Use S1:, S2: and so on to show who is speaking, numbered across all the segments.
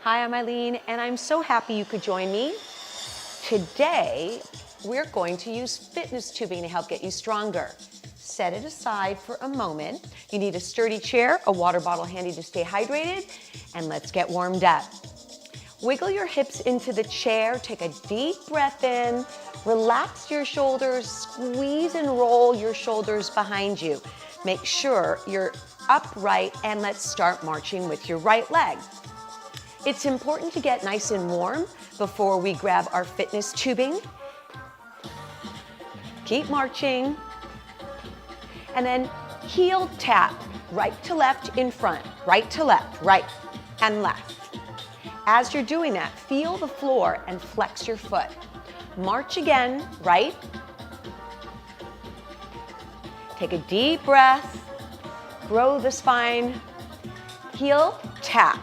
S1: Hi, I'm Aileen, and I'm so happy you could join me. Today, we're going to use fitness tubing to help get you stronger. Set it aside for a moment. You need a sturdy chair, a water bottle handy to stay hydrated, and let's get warmed up. Wiggle your hips into the chair, take a deep breath in, relax your shoulders, squeeze and roll your shoulders behind you. Make sure you're upright, and let's start marching with your right leg. It's important to get nice and warm before we grab our fitness tubing. Keep marching. And then heel tap, right to left in front, right to left, right and left. As you're doing that, feel the floor and flex your foot. March again, right. Take a deep breath, grow the spine, heel tap.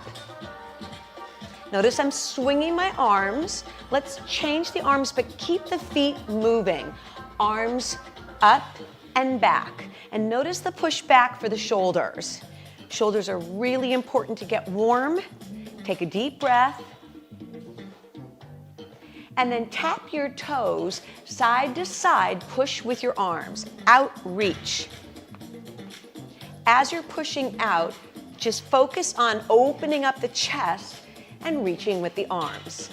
S1: Notice I'm swinging my arms. Let's change the arms, but keep the feet moving. Arms up and back. And notice the push back for the shoulders. Shoulders are really important to get warm. Take a deep breath. And then tap your toes side to side, push with your arms. Out, reach. As you're pushing out, just focus on opening up the chest and reaching with the arms.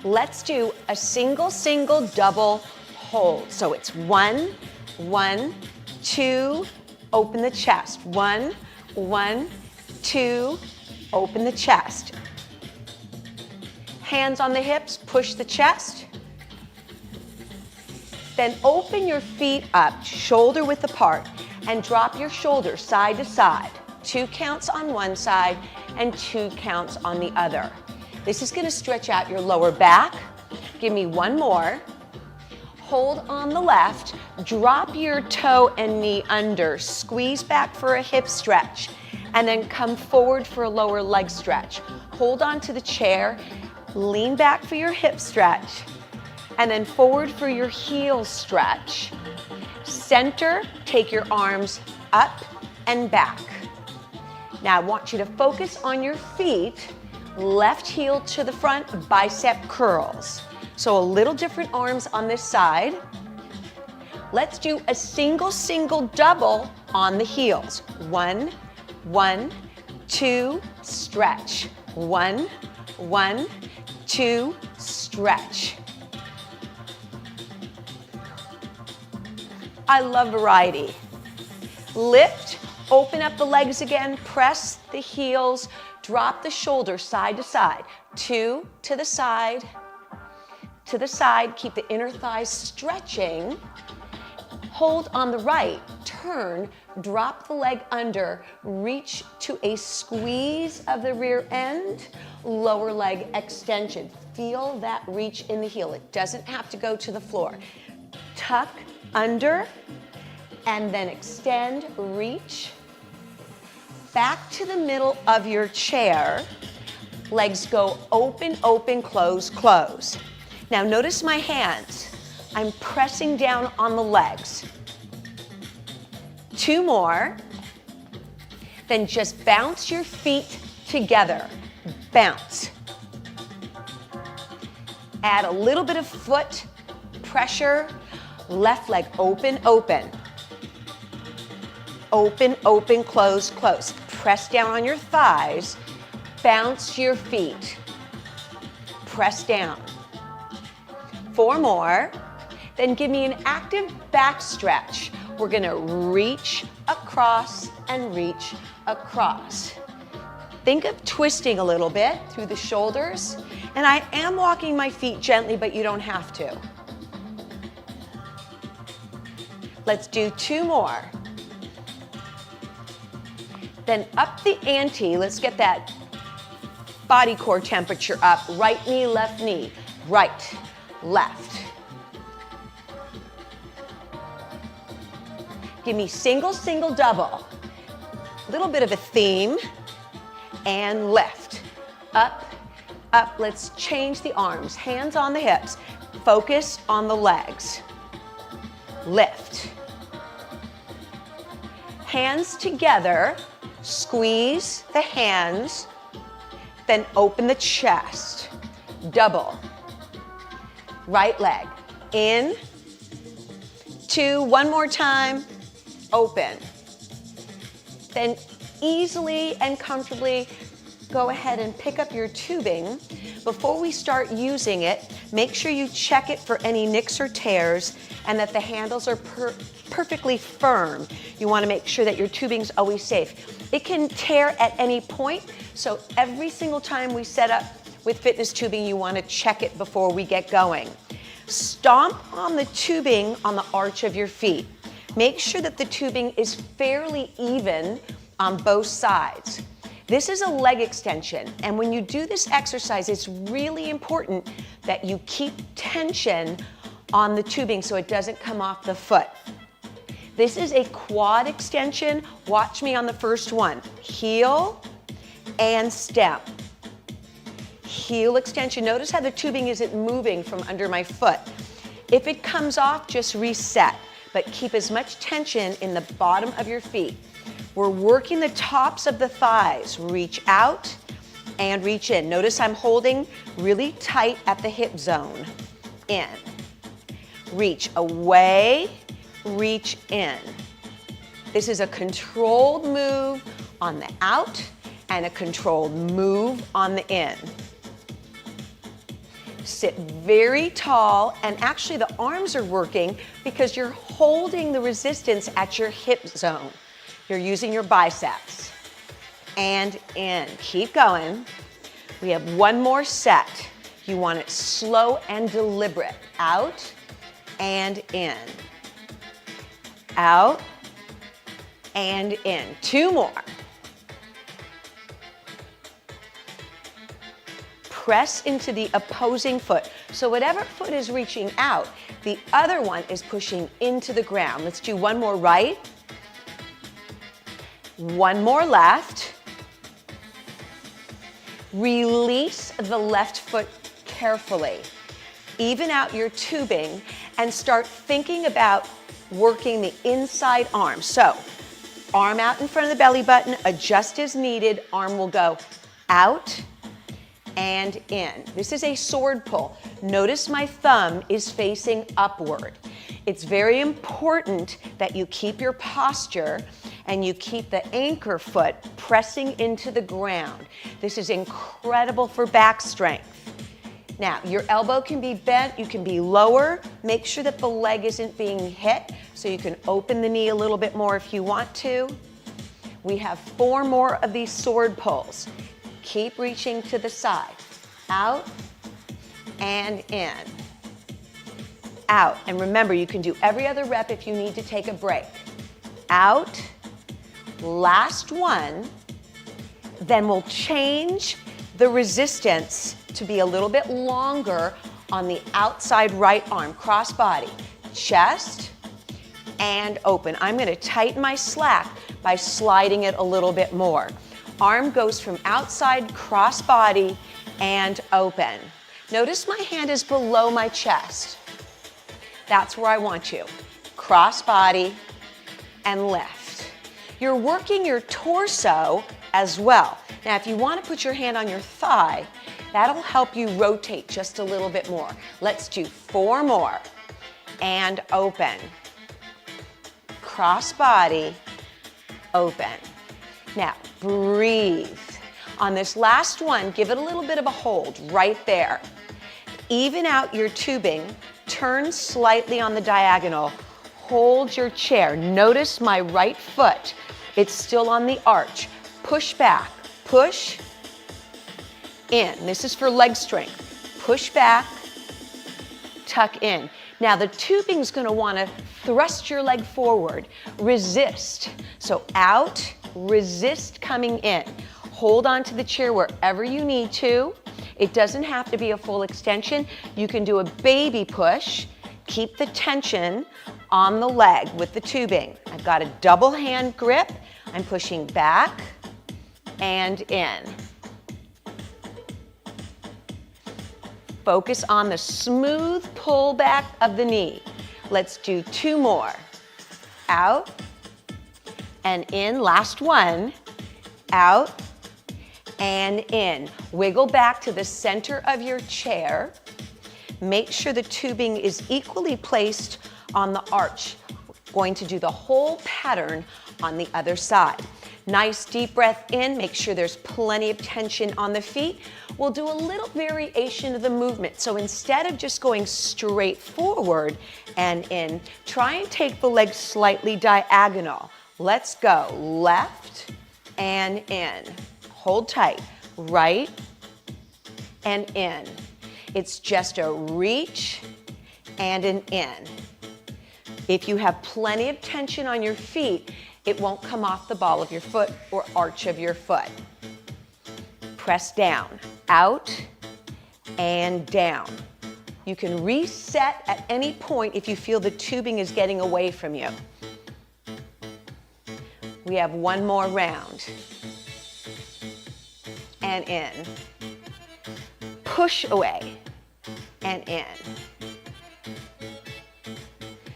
S1: Let's do a single, double hold. So it's 1, 1, 2, open the chest. 1, 1, 2, open the chest. Hands on the hips, push the chest. Then open your feet up, shoulder width apart, and drop your shoulders side to side. 2 counts on one side and 2 counts on the other. This is going to stretch out your lower back. Give me one more. Hold on the left, drop your toe and knee under, squeeze back for a hip stretch, and then come forward for a lower leg stretch. Hold on to the chair, lean back for your hip stretch, and then forward for your heel stretch. Center, take your arms up and back. Now I want you to focus on your feet, left heel to the front, bicep curls. So a little different arms on this side. Let's do a single, double on the heels. 1, 1, 2, stretch. 1, 1, 2, stretch. I love variety. Lift, open up the legs again, press the heels, drop the shoulders side to side. 2 to the side, keep the inner thighs stretching. Hold on the right, turn, drop the leg under, reach to a squeeze of the rear end, lower leg extension. Feel that reach in the heel. It doesn't have to go to the floor. Tuck under, and then extend, reach. Back to the middle of your chair. Legs go open, open, close, close. Now notice my hands. I'm pressing down on the legs. 2 more. Then just bounce your feet together. Bounce. Add a little bit of foot pressure. Left leg open, open. Open, open, close, close. Press down on your thighs. Bounce your feet. Press down. 4 more. Then give me an active back stretch. We're gonna reach across and reach across. Think of twisting a little bit through the shoulders. And I am walking my feet gently, but you don't have to. Let's do 2 more. Then up the ante, let's get that body core temperature up. Right knee, left knee. Right, left. Give me single, double. A little bit of a theme. And lift. Up, up. Let's change the arms. Hands on the hips. Focus on the legs. Lift. Hands together. Squeeze the hands, then open the chest. Double. Right leg. In, 2, one more time, open. Then easily and comfortably go ahead and pick up your tubing. Before we start using it, make sure you check it for any nicks or tears and that the handles are perfectly firm. You want to make sure that your tubing's always safe. It can tear at any point, so every single time we set up with fitness tubing, you want to check it before we get going. Stomp on the tubing on the arch of your feet. Make sure that the tubing is fairly even on both sides. This is a leg extension, and when you do this exercise, it's really important that you keep tension on the tubing so it doesn't come off the foot. This is a quad extension. Watch me on the first one. Heel and step. Heel extension. Notice how the tubing isn't moving from under my foot. If it comes off, just reset, but keep as much tension in the bottom of your feet. We're working the tops of the thighs. Reach out and reach in. Notice I'm holding really tight at the hip zone. In. Reach away, reach in. This is a controlled move on the out and a controlled move on the in. Sit very tall, and actually the arms are working because you're holding the resistance at your hip zone. You're using your biceps. And in. Keep going. We have one more set. You want it slow and deliberate. Out and in. Out and in. 2 more. Press into the opposing foot. So whatever foot is reaching out, the other one is pushing into the ground. Let's do one more right. One more left. Release the left foot carefully. Even out your tubing and start thinking about working the inside arm. So, arm out in front of the belly button, adjust as needed. Arm will go out and in. This is a sword pull. Notice my thumb is facing upward. It's very important that you keep your posture and you keep the anchor foot pressing into the ground. This is incredible for back strength. Now, your elbow can be bent, you can be lower. Make sure that the leg isn't being hit, so you can open the knee a little bit more if you want to. We have 4 more of these sword pulls. Keep reaching to the side. Out and in. Out. And remember, you can do every other rep if you need to take a break. Out. Last one. Then we'll change the resistance to be a little bit longer on the outside right arm. Cross body. Chest and open. I'm going to tighten my slack by sliding it a little bit more. Arm goes from outside, cross body, and open. Notice my hand is below my chest. That's where I want you. Cross body and lift. You're working your torso as well. Now, if you want to put your hand on your thigh, that'll help you rotate just a little bit more. Let's do 4 more. And open. Cross body, open. Now, breathe. On this last one, give it a little bit of a hold right there. Even out your tubing, turn slightly on the diagonal. Hold your chair. Notice my right foot. It's still on the arch. Push back. Push in. This is for leg strength. Push back, tuck in. Now the tubing's going to want to thrust your leg forward. Resist. So out, resist coming in. Hold on to the chair wherever you need to. It doesn't have to be a full extension. You can do a baby push. Keep the tension on the leg with the tubing. I've got a double hand grip. I'm pushing back and in. Focus on the smooth pullback of the knee. Let's do 2 more. Out and in. Last one. out and in. Wiggle back to the center of your chair. Make sure the tubing is equally placed on the arch. We're going to do the whole pattern on the other side. Nice deep breath in, make sure there's plenty of tension on the feet. We'll do a little variation of the movement. So instead of just going straight forward and in, try and take the legs slightly diagonal. Let's go left and in. Hold tight, right and in. It's just a reach and an in. If you have plenty of tension on your feet, it won't come off the ball of your foot or arch of your foot. Press down, out and down. You can reset at any point if you feel the tubing is getting away from you. We have one more round. And in. Push away and in.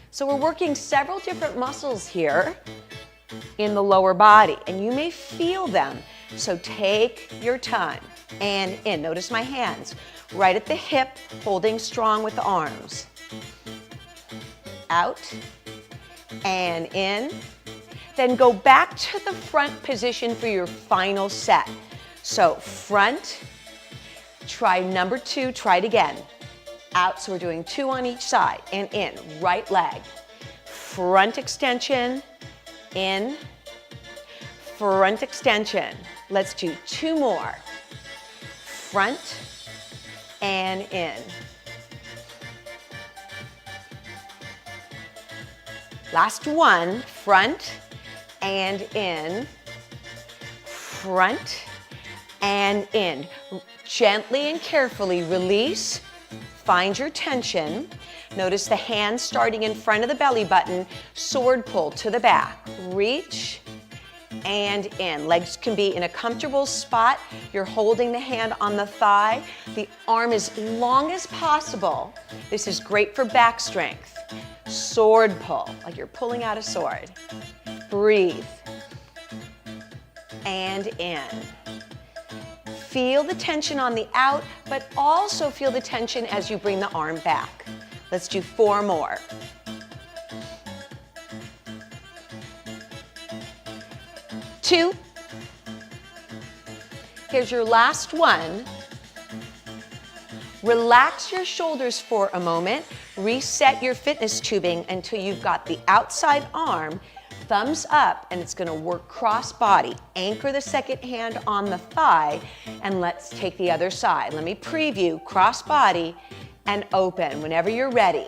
S1: So we're working several different muscles here in the lower body, and you may feel them. So take your time and in. Notice my hands right at the hip, holding strong with the arms. Out and in. Then go back to the front position for your final set. So front, try number 2, try it again. Out, so we're doing 2 on each side, and in, right leg. Front extension, in, front extension. Let's do 2 more. Front and in. Last one, front and in, front and in. Gently and carefully release, find your tension. Notice the hands starting in front of the belly button, sword pull to the back. Reach and in. Legs can be in a comfortable spot. You're holding the hand on the thigh. The arm as long as possible. This is great for back strength. Sword pull, like you're pulling out a sword. Breathe and in. Feel the tension on the out, but also feel the tension as you bring the arm back. Let's do 4 more. Two. Here's your last one. Relax your shoulders for a moment. Reset your fitness tubing until you've got the outside arm, thumbs up, and it's gonna work cross body. Anchor the second hand on the thigh, and let's take the other side. Let me preview cross body and open. Whenever you're ready,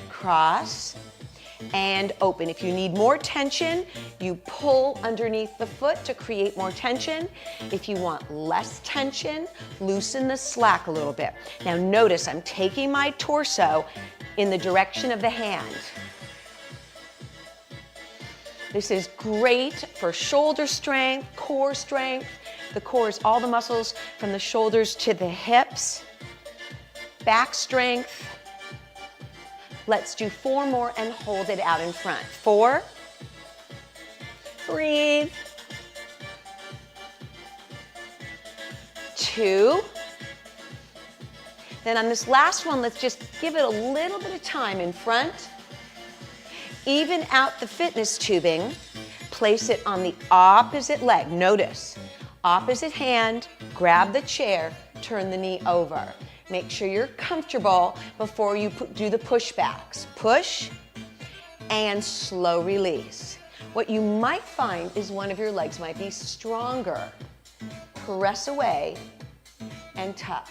S1: cross and open. If you need more tension, you pull underneath the foot to create more tension. If you want less tension, loosen the slack a little bit. Now notice I'm taking my torso in the direction of the hand. This is great for shoulder strength, core strength. The core is all the muscles from the shoulders to the hips. Back strength. Let's do 4 more and hold it out in front. 4. Breathe. 2. Then on this last one, let's just give it a little bit of time in front. Even out the fitness tubing. Place it on the opposite leg. Notice, opposite hand, grab the chair, turn the knee over. Make sure you're comfortable before you do the pushbacks. Push and slow release. What you might find is one of your legs might be stronger. Press away and tuck.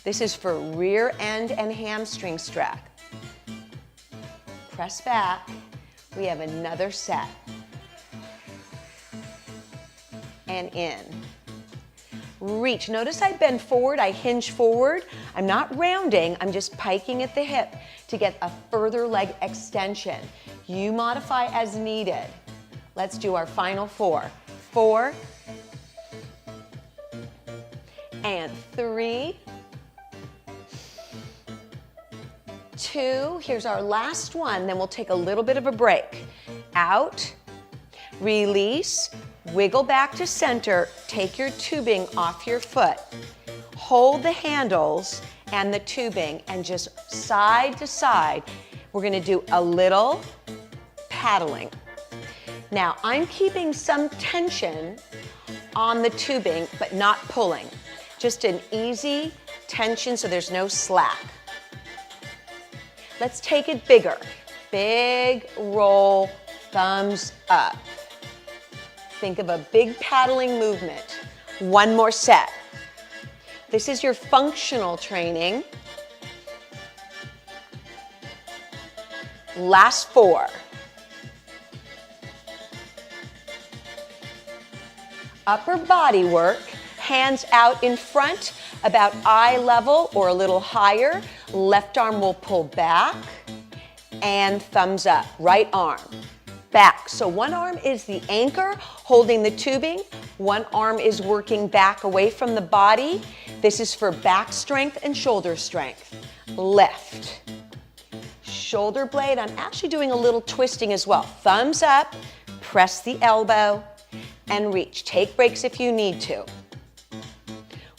S1: This is for rear end and hamstring stretch. Press back. We have another set. And in. Reach. Notice I bend forward, I hinge forward. I'm not rounding, I'm just piking at the hip to get a further leg extension. You modify as needed. Let's do our final 4. 4 and 3, 2. Here's our last one, then we'll take a little bit of a break. Out, Release, wiggle back to center, take your tubing off your foot. Hold the handles and the tubing and just side to side. We're gonna do a little paddling. Now, I'm keeping some tension on the tubing, but not pulling. Just an easy tension so there's no slack. Let's take it bigger. Big roll, thumbs up. Think of a big paddling movement. One more set. This is your functional training. Last 4. Upper body work, hands out in front, about eye level or a little higher. Left arm will pull back and thumbs up. Right arm, back. So one arm is the anchor holding the tubing. One arm is working back away from the body. This is for back strength and shoulder strength. Lift. Shoulder blade, I'm actually doing a little twisting as well. Thumbs up, press the elbow, and reach. Take breaks if you need to.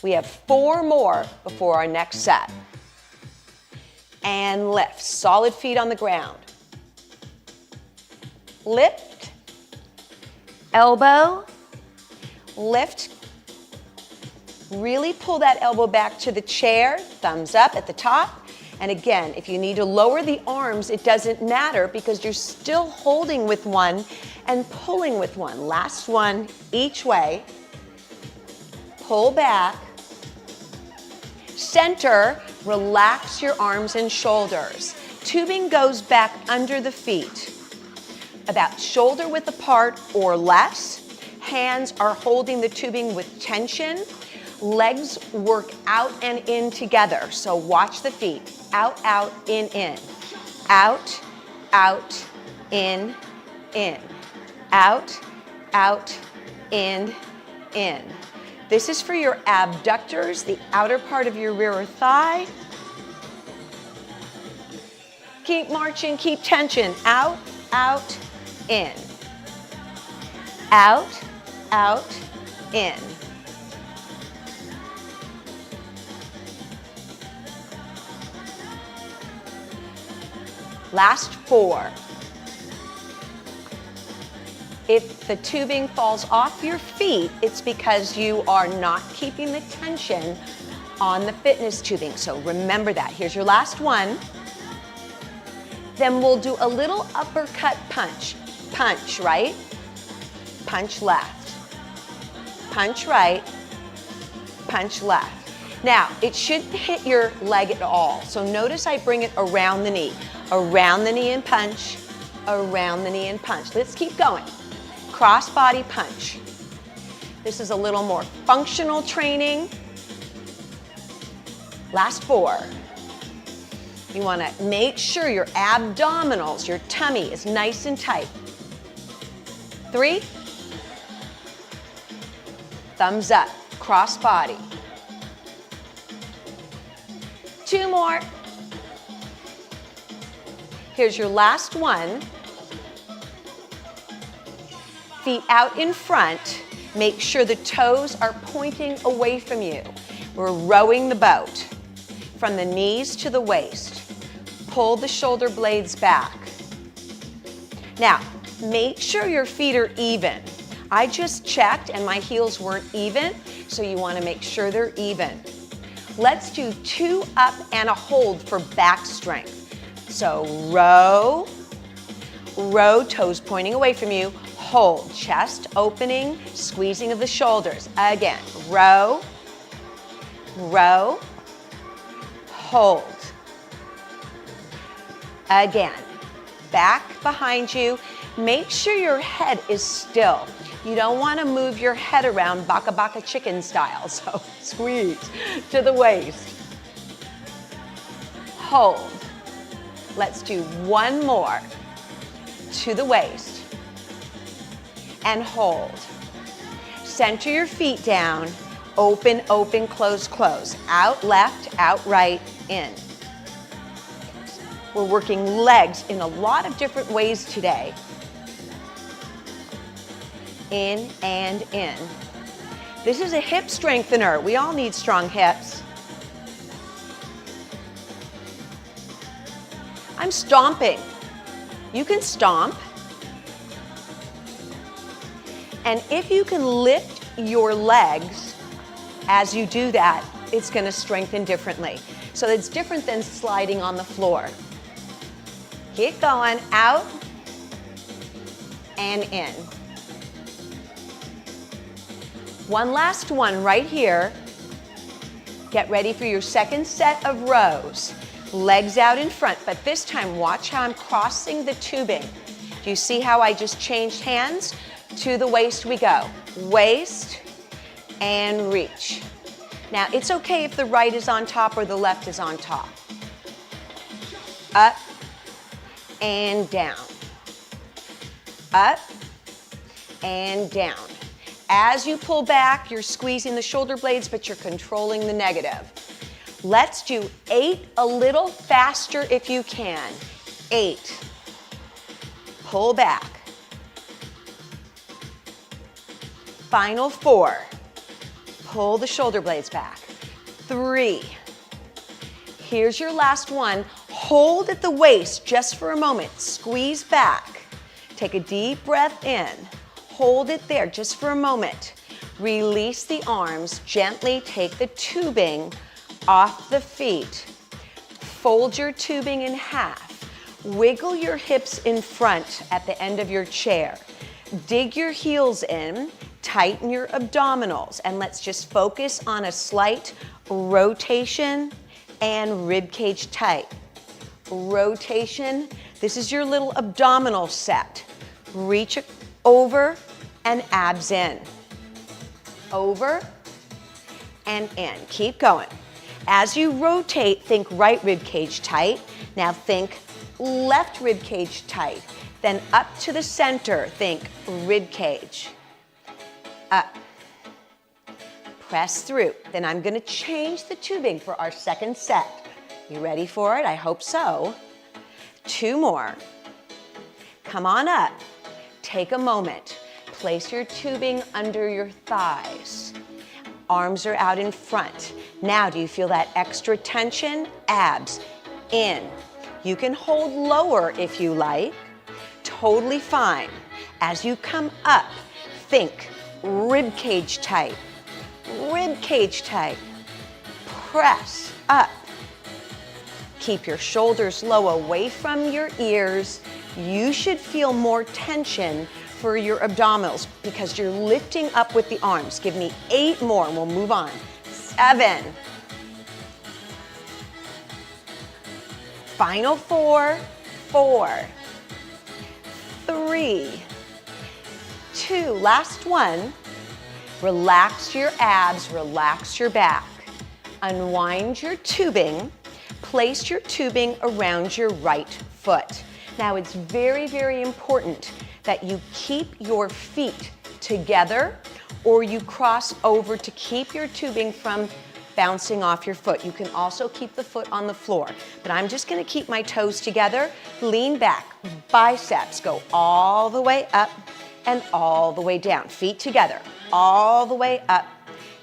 S1: We have 4 more before our next set. And lift. Solid feet on the ground. Lift. Elbow. Lift. Really pull that elbow back to the chair. Thumbs up at the top. And again, if you need to lower the arms, it doesn't matter because you're still holding with one and pulling with one. Last one, each way. Pull back. Center, relax your arms and shoulders. Tubing goes back under the feet, about shoulder width apart or less. Hands are holding the tubing with tension. Legs work out and in together. So watch the feet. Out, out, in, in. Out, out, in, in. Out, out, in, in. This is for your abductors, the outer part of your rear thigh. Keep marching, keep tension. Out, out, in. Out, out, in. Last 4. If the tubing falls off your feet, it's because you are not keeping the tension on the fitness tubing. So remember that. Here's your last one. Then we'll do a little uppercut punch. Punch right, punch left. Punch right, punch left. Now, it shouldn't hit your leg at all. So notice I bring it around the knee. Around the knee and punch, around the knee and punch. Let's keep going. Cross body punch. This is a little more functional training. Last 4. You want to make sure your abdominals, your tummy is nice and tight. 3. Thumbs up, cross body. 2 more. Here's your last one. Feet out in front. Make sure the toes are pointing away from you. We're rowing the boat from the knees to the waist. Pull the shoulder blades back. Now, make sure your feet are even. I just checked and my heels weren't even, so you want to make sure they're even. Let's do 2 up and a hold for back strength. So row, row, toes pointing away from you. Hold, chest opening, squeezing of the shoulders. Again, row, row, hold. Again, back behind you. Make sure your head is still. You don't want to move your head around baka baka chicken style, so squeeze to the waist. Hold. Let's do 1 more. To the waist. And hold. Center your feet down. Open, open, close, close. Out left, out right, in. We're working legs in a lot of different ways today. in and in. This is a hip strengthener. We all need strong hips. I'm stomping. You can stomp. And if you can lift your legs as you do that, it's going to strengthen differently. So it's different than sliding on the floor. Keep going, out and in. One last one right here. Get ready for your second set of rows. Legs out in front, but this time watch how I'm crossing the tubing. Do you see how I just changed hands? To the waist we go. Waist and reach. Now it's okay if the right is on top or the left is on top. Up and down. Up and down. As you pull back, you're squeezing the shoulder blades, but you're controlling the negative. Let's do 8 a little faster if you can. 8. Pull back. Final 4. Pull the shoulder blades back. 3. Here's your last one. Hold at the waist just for a moment. Squeeze back. Take a deep breath in. Hold it there just for a moment. Release the arms. Gently take the tubing off the feet. Fold your tubing in half. Wiggle your hips in front at the end of your chair. Dig your heels in. Tighten your abdominals, and let's just focus on a slight rotation and rib cage tight. Rotation. This is your little abdominal set. Reach over and abs in. Over and in. Keep going. As you rotate, think right rib cage tight. Now think left rib cage tight. Then up to the center, think rib cage. Up. Press through. Then I'm going to change the tubing for our second set. You ready for it? I hope so. 2 more. Come on up. Take a moment. Place your tubing under your thighs. Arms are out in front. Now, do you feel that extra tension? Abs in. You can hold lower if you like. Totally fine. As you come up, think rib cage tight. Rib cage tight. Press up. Keep your shoulders low away from your ears. You should feel more tension for your abdominals because you're lifting up with the arms. Give me 8 more and we'll move on. 7. Final 4. 4. 3. 2. Last one. Relax your abs, relax your back. Unwind your tubing. Place your tubing around your right foot. Now it's very, very important that you keep your feet together or you cross over to keep your tubing from bouncing off your foot. You can also keep the foot on the floor, but I'm just gonna keep my toes together. Lean back, biceps go all the way up and all the way down. Feet together, all the way up.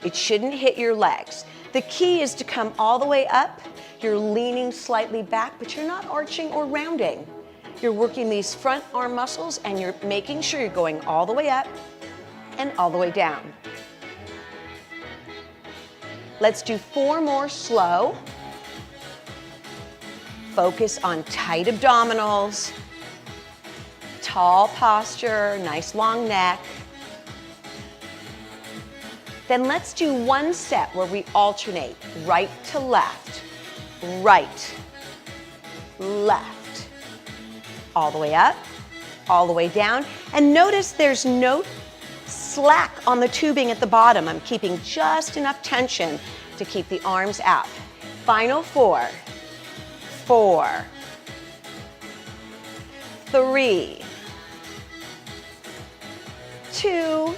S1: It shouldn't hit your legs. The key is to come all the way up. You're leaning slightly back, but you're not arching or rounding. You're working these front arm muscles and you're making sure you're going all the way up and all the way down. Let's do 4 more slow. Focus on tight abdominals, tall posture, nice long neck. Then let's do 1 set where we alternate right to left, right, left, all the way up, all the way down. And notice there's no slack on the tubing at the bottom. I'm keeping just enough tension to keep the arms out. Final 4, 4, 3, 2,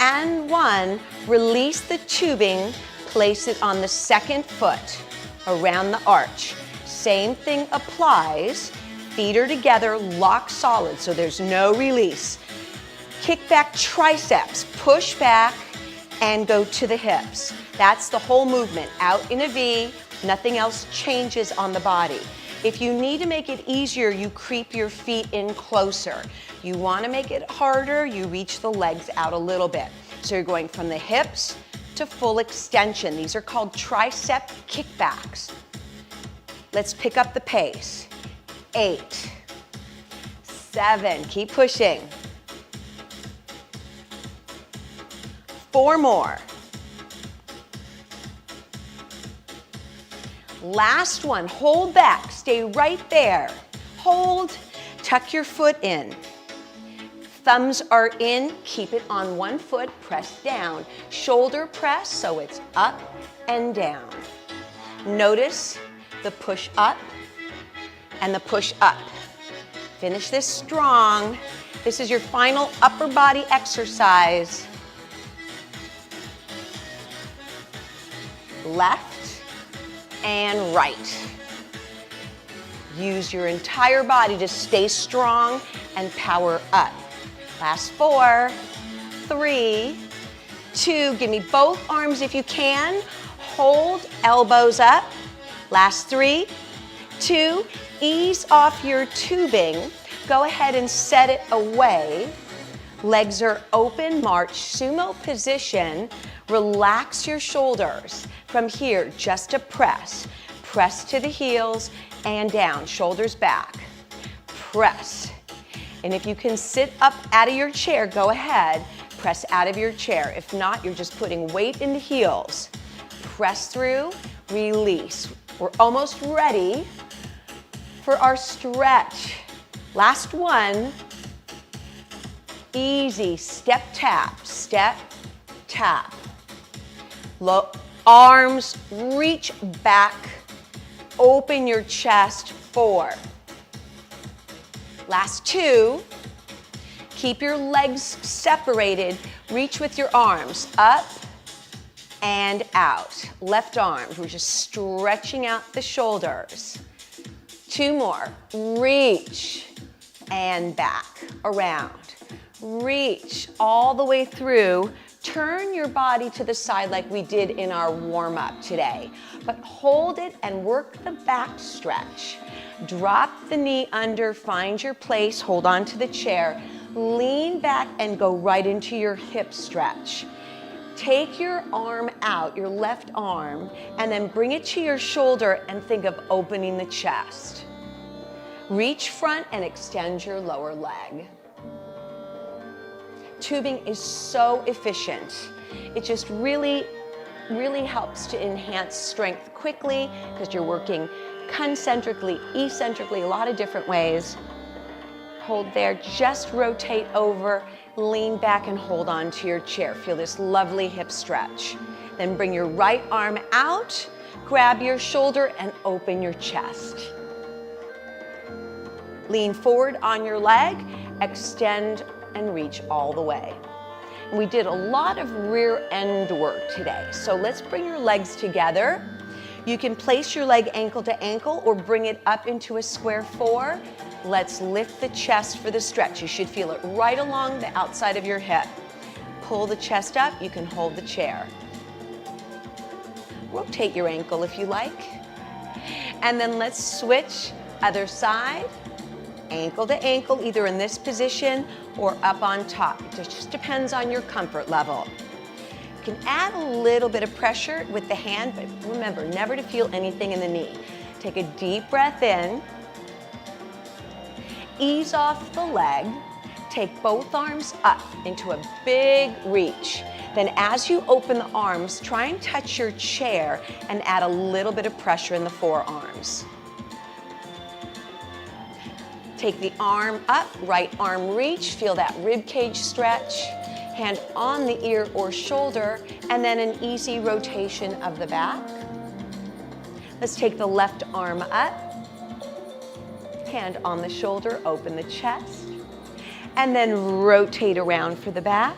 S1: and 1. Release the tubing, place it on the second foot around the arch. Same thing applies. Feet are together, lock solid, so there's no release. Kickback triceps, push back and go to the hips. That's the whole movement, out in a V, nothing else changes on the body. If you need to make it easier, you creep your feet in closer. You want to make it harder, you reach the legs out a little bit. So you're going from the hips to full extension. These are called tricep kickbacks. Let's pick up the pace. 8, 7, keep pushing. 4 more. Last one, hold back, stay right there. Hold, tuck your foot in. Thumbs are in, keep it on one foot, press down. Shoulder press, so it's up and down. Notice the push up and the push up. Finish this strong. This is your final upper body exercise. Left and right. Use your entire body to stay strong and power up. Last 4, 3, 2, give me both arms if you can. Hold, elbows up. Last 3, 2, ease off your tubing. Go ahead and set it away. Legs are open, march, sumo position. Relax your shoulders. From here, just a press. Press to the heels and down, shoulders back. Press. And if you can sit up out of your chair, go ahead, press out of your chair. If not, you're just putting weight in the heels. Press through, release. We're almost ready for our stretch. Last one. Easy, step tap, step tap. Low, arms reach back, open your chest, 4. Last 2, keep your legs separated, reach with your arms, up and out. Left arms, we're just stretching out the shoulders. 2 more, reach and back, around. Reach all the way through. Turn your body to the side like we did in our warm-up today, but hold it and work the back stretch. Drop the knee under, find your place, hold on to the chair, lean back and go right into your hip stretch. Take your arm out, your left arm, and then bring it to your shoulder and think of opening the chest. Reach front and extend your lower leg. Tubing is so efficient. It just really helps to enhance strength quickly because you're working concentrically, eccentrically, a lot of different ways. Hold there, just rotate over, lean back and hold on to your chair. Feel this lovely hip stretch. Then bring your right arm out, grab your shoulder and open your chest. Lean forward on your leg, extend and reach all the way. And we did a lot of rear end work today. So let's bring your legs together. You can place your leg ankle to ankle or bring it up into a square 4. Let's lift the chest for the stretch. You should feel it right along the outside of your hip. Pull the chest up, you can hold the chair. Rotate your ankle if you like. And then let's switch other side. Ankle to ankle, either in this position or up on top. It just depends on your comfort level. You can add a little bit of pressure with the hand, but remember, never to feel anything in the knee. Take a deep breath in. Ease off the leg. Take both arms up into a big reach. Then as you open the arms, try and touch your chair and add a little bit of pressure in the forearms. Take the arm up, right arm reach, feel that rib cage stretch, hand on the ear or shoulder, and then an easy rotation of the back. Let's take the left arm up, hand on the shoulder, open the chest, and then rotate around for the back.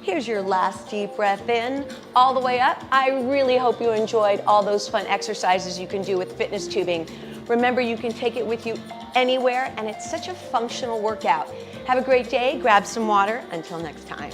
S1: Here's your last deep breath in, all the way up. I really hope you enjoyed all those fun exercises you can do with fitness tubing. Remember, you can take it with you anywhere, and it's such a functional workout. Have a great day, grab some water. Until next time.